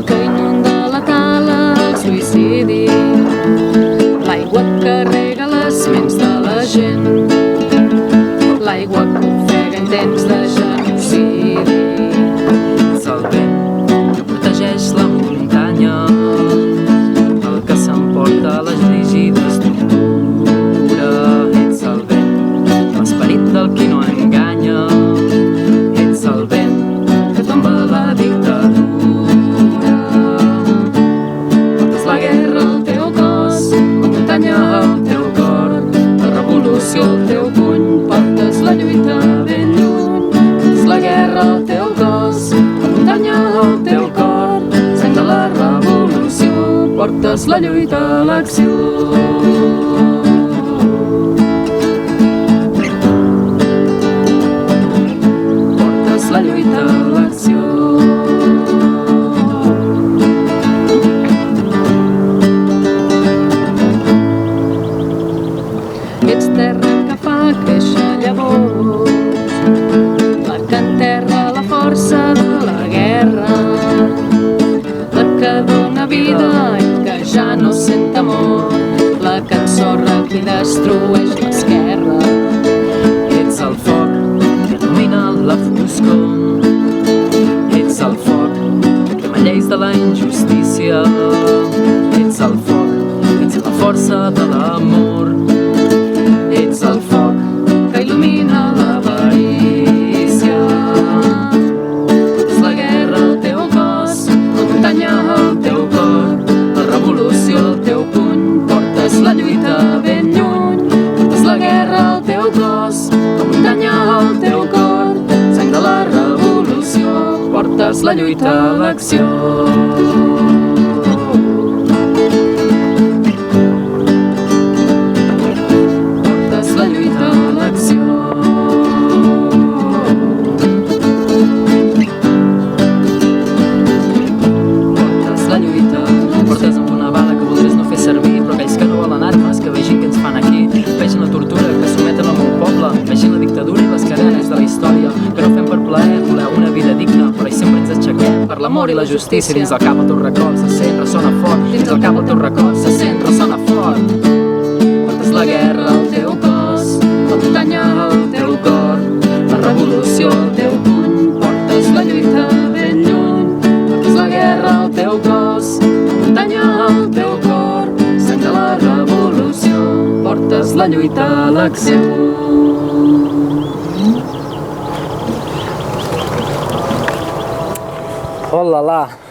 Que inunda la tala, el suïcidi, l'aigua que rega les ments de la gent, l'aigua que ofega en temps de genocidi. És el vent que protegeix la muntanya, el que s'emporta les rígides tortura. Ets el vent, l'esperit del qui no enganya, ets el vent que tomba la dictadura. El teu cor, la revolució al teu puny, portes la lluita ben lluny. És la guerra al teu cos, la muntanya al teu cor, sang de la revolució, portes la lluita a l'acció. Portes la lluita a l'acció. Ets terra que fa créixer llavors, la que enterra la força de la guerra, la que dona vida i que ja no sent amor, la que ensorra qui destrueix l'esquerra. Ets el foc que domina la foscor, ets el foc que malleix de la injustícia, ets el foc, ets la força de l'amor. Ets el foc que il·lumina l'avarícia. És la guerra al teu cos, la muntanya al teu cor, la revolució al teu puny, portes la lluita ben lluny. És la guerra al teu cos, la muntanya al teu cor, sang de la revolució, portes la lluita a l'acció. Portes amb una bala que voldries no fer servir, però aquells que no volen armes, que vegin què ens fan aquí, vegin la tortura que someten al meu poble, vegin la dictadura i les cadenes de la història, que no fem per plaer, voleu una vida digna, però sempre ens aixequem per l'amor i la justícia. Dins del cap el teu record se sent, ressona fort, dins del cap el teu record se sent, ressona fort. Portes la guerra al teu cos, la muntanya al teu cor, la revolució al teu puny, portes la lluita ben lluny. Portes la guerra al teu cos, muntanya al teu cor, sang de la revolució, portes la lluita a l'acció. Oh la la!